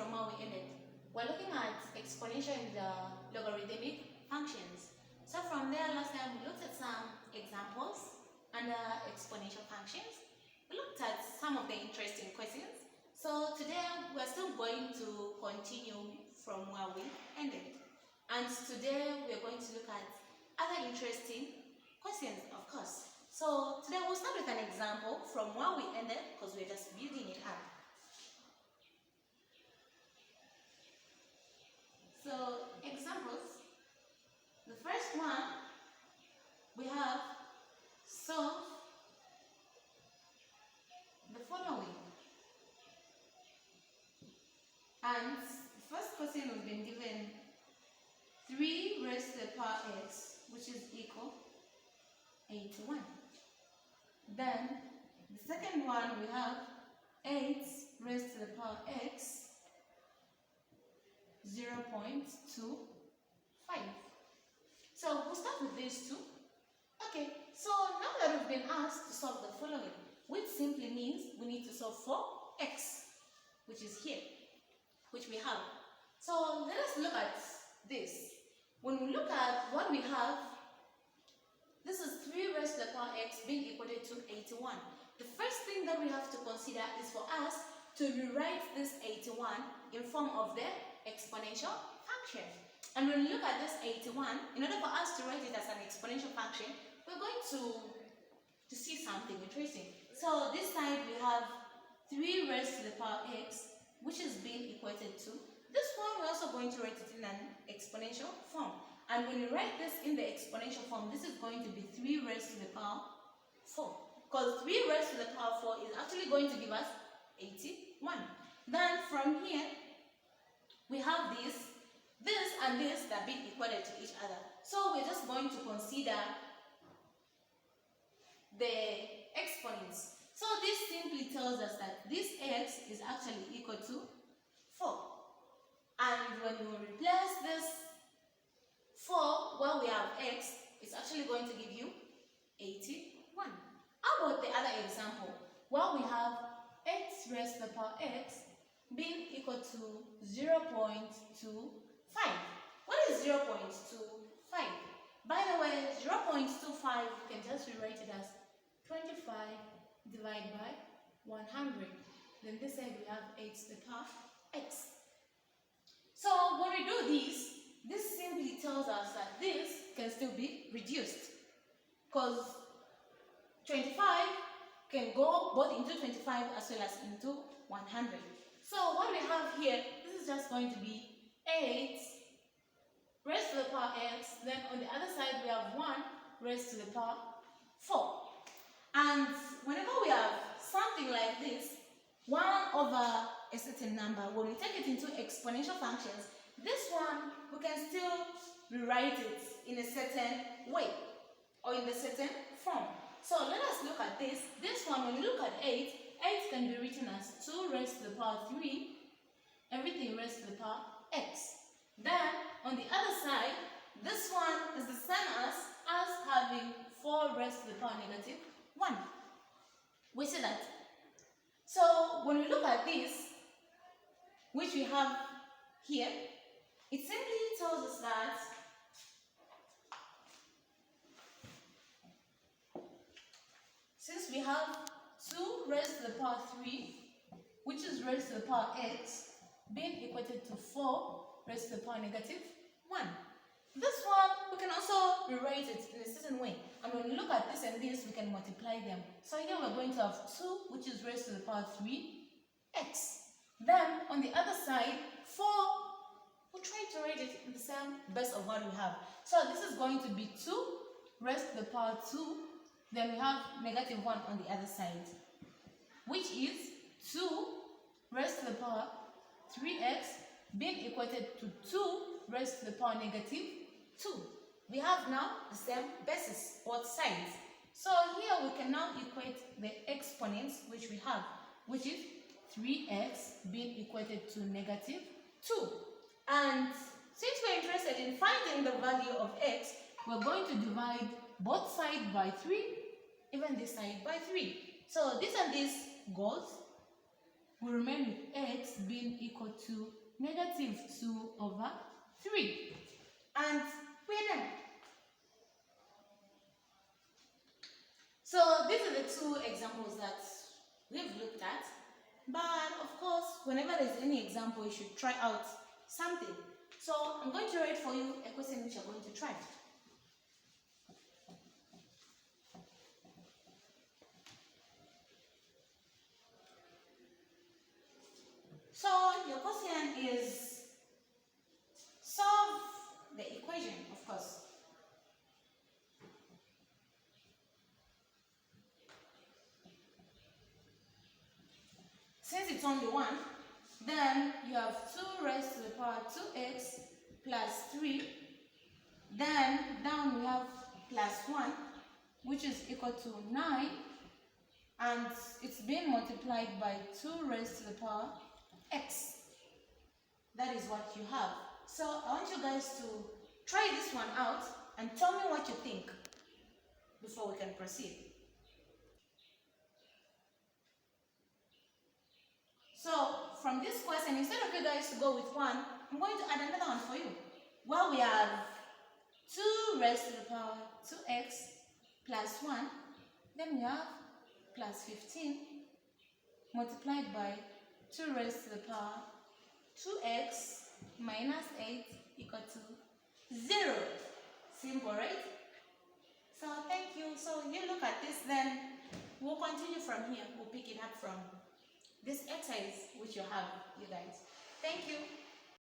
from where we ended. We're looking at exponential and logarithmic functions. So from there, last time we looked at some examples under exponential functions. We looked at some of the interesting questions. So today we're still going to continue from where we ended. And today we're going to look at other interesting questions, of course. So today we'll start with an example from where we ended because we're just building it up. So examples. The first one, we have solve the following. And the first question we've been given 3 raised to the power x, which is equal 81. Then the second one we have 8 raised to the power x 0.25. So we'll start with these two. Okay, so now that we've been asked to solve the following, which simply means we need to solve for x, which is here, which we have. So let us look at this. When we look at what we have, this is 3 raised to the power x being equal to 81. The first thing that we have to consider is for us to rewrite this 81 in form of the exponential function. And when we look at this 81, in order for us to write it as an exponential function, we're going to see something interesting. So this side we have 3 raised to the power x, which is being equated to. This one we're also going to write it in an exponential form. And when you write this in the exponential form, this is going to be 3 raised to the power 4. Because 3 raised to the power 4 is actually going to give us 81. Then from here, we have this and this that being equated to each other. So we're just going to consider the exponents. So this simply tells us that this x is actually equal to 4. And when we replace this 4 where we have x, it's actually going to give you 81. How about the other example where we have x raised to the power x being equal to 0.25. What is 0.25? By the way, 0.25 you can just rewrite it as 25 divided by 100. Then this side we have 8 to the power x. So when we do this simply tells us that this can still be reduced, because 25 can go both into 25 as well as into 100. So what we have here, this is just going to be 8 raised to the power x, then on the other side we have 1 raised to the power 4. And whenever we have something like this, 1 over a certain number, when we take it into exponential functions, this one we can still rewrite it in a certain way or in a certain form. So let us look at this. This one, when you look at 8 can be written as 2 raised to the power 3, everything raised to the power x. Then on the other side, this one is the same as having 4 raised to the power negative 1. We see that. So when we look at this, which we have here, it simply tells us that since we have 2 raised to the power 3, which is raised to the power x, being equated to 4 raised to the power negative 1. This one, we can also rewrite it in a certain way. And when we look at this and this, we can multiply them. So here we're going to have 2, which is raised to the power 3x. Then, on the other side, 4, we'll try to write it in the same base of what we have. So this is going to be 2 raised to the power 2. Then we have negative 1 on the other side, which is 2 raised to the power 3x being equated to 2 raised to the power negative 2. We have now the same basis, both sides. So here we can now equate the exponents which we have, which is 3x being equated to negative 2. And since we're interested in finding the value of x, we're going to divide both sides by 3, even this side by 3. So this and this goes, we remain with x being equal to -2/3. And we're done. So these are the two examples that we've looked at. But of course, whenever there's any example, you should try out something. So I'm going to write for you a question which you're going to try. So your question is solve the equation, of course. Since it's only 1, then you have 2 raised to the power 2x plus 3. Then down we have plus 1, which is equal to 9. And it's being multiplied by 2 raised to the power x. That is what you have. So I want you guys to try this one out and tell me what you think before we can proceed. So from this question, instead of you guys to go with 1, I'm going to add another one for you. Well, we have 2 raised to the power 2x plus 1. Then we have plus 15 multiplied by 2 raised to the power 2x minus 8 equal to 0. Simple, right? So thank you. So you look at this, then we'll continue from here. We'll pick it up from this exercise which you have, you guys. Thank you.